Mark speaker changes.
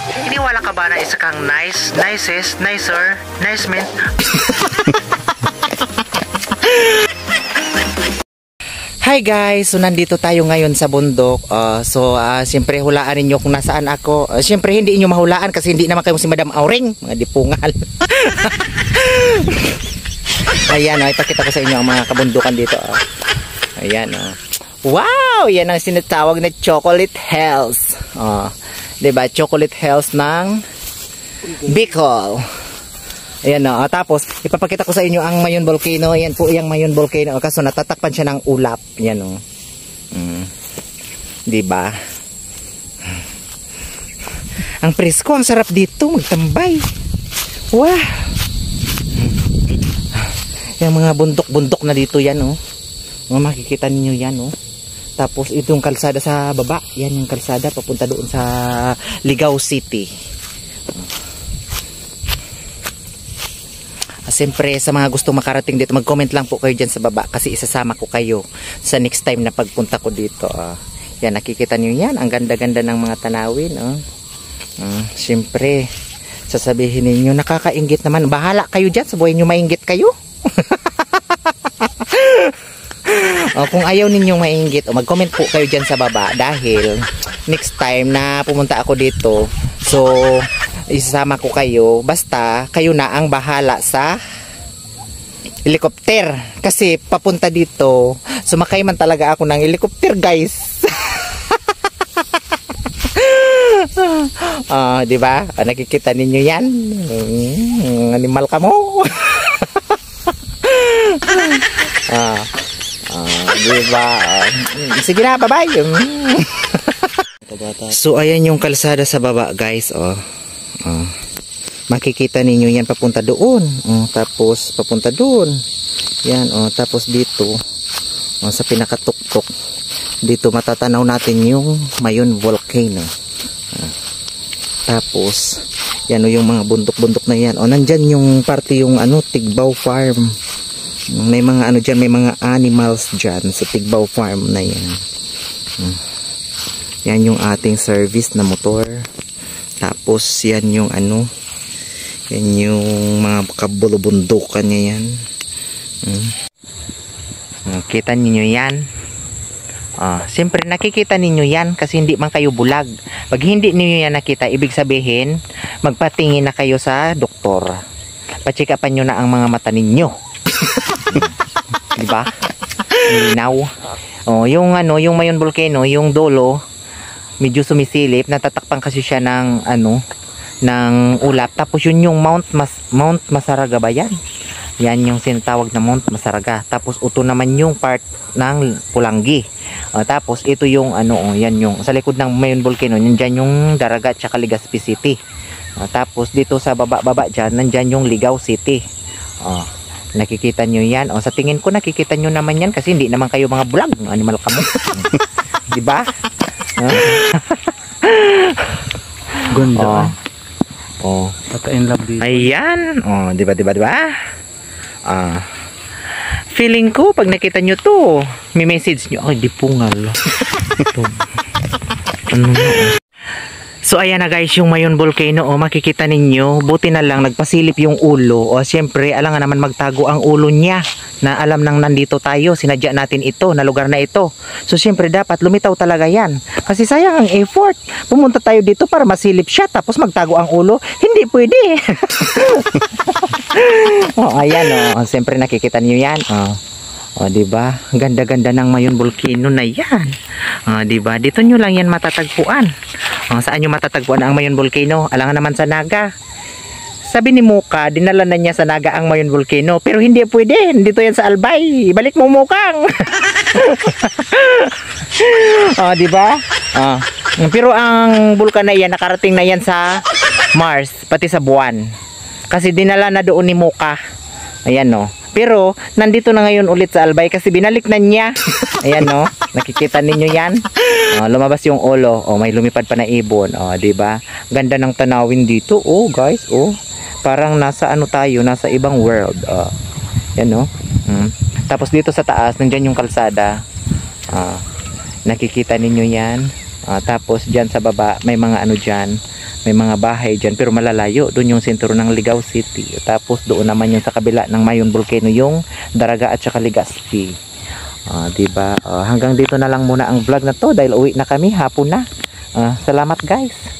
Speaker 1: Iniwala ka ba na isa kang nice, nicest, nicer, nice man? Hi guys! So nandito tayo ngayon sa bundok. Siyempre hulaan ninyo kung nasaan ako. Siyempre hindi inyo mahulaan kasi hindi naman kayo si Madam Auring. Mga dipungal. Ayan, ipakita ko sa inyo ang mga kabundukan dito. Ayan, wow! Yan ang sinatawag na Chocolate Hills. Diba? Chocolate Hills ng Bicol. Ayan, tapos ipapakita ko sa inyo ang Mayon Volcano. Ayan po yung Mayon Volcano. Kaso natatakpan siya ng ulap. Ayan, diba? Ang presko, ang sarap dito magtambay. Wow! Yung mga bundok-bundok na dito yan, makikita niyo yan, Tapos itong kalsada sa baba, yan yung kalsada papunta doon sa Ligao City. Siyempre sa mga gustong makarating dito, mag-comment lang po kayo dyan sa baba kasi isasama ko kayo sa next time na pagpunta ko dito. Yan, nakikita niyo yan, ang ganda-ganda ng mga tanawin. Siyempre sasabihin niyo nakakainggit naman, bahala kayo dyan sa buhay niyo, mainggit kayo. Kung ayaw ninyong mainggit, mag-comment po kayo dyan sa baba dahil next time na pumunta ako dito, so isasama ko kayo, basta kayo na ang bahala sa helicopter kasi papunta dito, sumakay man talaga ako ng helicopter guys. Diba? Nakikita ninyo yan, animal ka mo. Diba? Sige na, bye-bye. So ayan yung kalsada sa baba guys. Makikita ninyo yan papunta doon. Tapos papunta doon. Yan, tapos dito sa pinakatuktok dito matatanaw natin yung Mayon Volcano. Tapos yan yung mga bundok-bundok na yan. Nandyan yung parte yung Tigbaw Farm. May mga dyan, may mga animals dyan sa Tigbaw Farm na yan. Yan yung ating service na motor. Tapos yan yung yan yung mga kabulubundukan niya yan. Kita ninyo yan. Siyempre nakikita ninyo yan kasi hindi man kayo bulag. Pag hindi ninyo yan nakita, ibig sabihin magpatingin na kayo sa doktor. Pa-check upan nyo na ang mga mata ninyo. Diba? Linaw. Yung yung Mayon Volcano, yung dulo medyo sumisilip, natatakpan kasi siya ng ng ulap. Tapos yun yung Mount Masaraga ba yan? Yan yung sinatawag na Mount Masaraga. Tapos ito naman yung part ng Pulangi. Tapos ito yung yan yung sa likod ng Mayon Volcano, nandiyan yung Daraga at saka Legazpi City. Tapos dito sa baba dyan, nandyan yung Ligao City. Nakikita nyo yan. Sa tingin ko nakikita nyo naman yan kasi hindi naman kayo mga bulag, animal ka mo. Diba?
Speaker 2: Ganda. Patayin love dito.
Speaker 1: Ayan. Diba? Feeling ko pag nakita nyo to, may message nyo. Ay, di pungal. So ayan na guys, yung Mayon Volcano, makikita ninyo, buti na lang nagpasilip yung ulo. Siyempre, alam nga naman magtago ang ulo niya na alam nang nandito tayo, sinadya natin ito, na lugar na ito. So siyempre dapat lumitaw talaga yan. Kasi sayang ang effort. Pumunta tayo dito para masilip siya tapos magtago ang ulo. Hindi pwede. Ayan siyempre nakikita niyo yan. Diba? Ganda-ganda ng Mayon Volcano na yan. Diba? Dito nyo lang yan matatagpuan. Saan nyo matatagpuan ang Mayon Volcano? Alangan naman sa Naga. Sabi ni Muka, dinala na niya sa Naga ang Mayon Volcano. Pero hindi pwede. Dito yan sa Albay. Ibalik mo Mukang. Diba? Pero ang bulkan na yan, nakarating na yan sa Mars, pati sa buwan. Kasi dinala na doon ni Muka. Ayan Pero nandito na ngayon ulit sa Albay kasi binalik na niya. Ayan nakikita ninyo yan. Lumabas yung ulo. May lumipad pa na ibon. Diba? Ganda ng tanawin dito. Guys. Parang nasa tayo, nasa ibang world. Yan Tapos dito sa taas, nandiyan yung kalsada. Nakikita ninyo yan. Tapos dyan sa baba may mga ano dyan, may mga bahay dyan pero malalayo, doon yung sentro ng Ligao City. Tapos doon naman yung sa kabila ng Mayon Volcano yung Daraga at saka Legazpi. Diba? Hanggang dito na lang muna ang vlog na to dahil uwi na kami, hapon na. Salamat guys.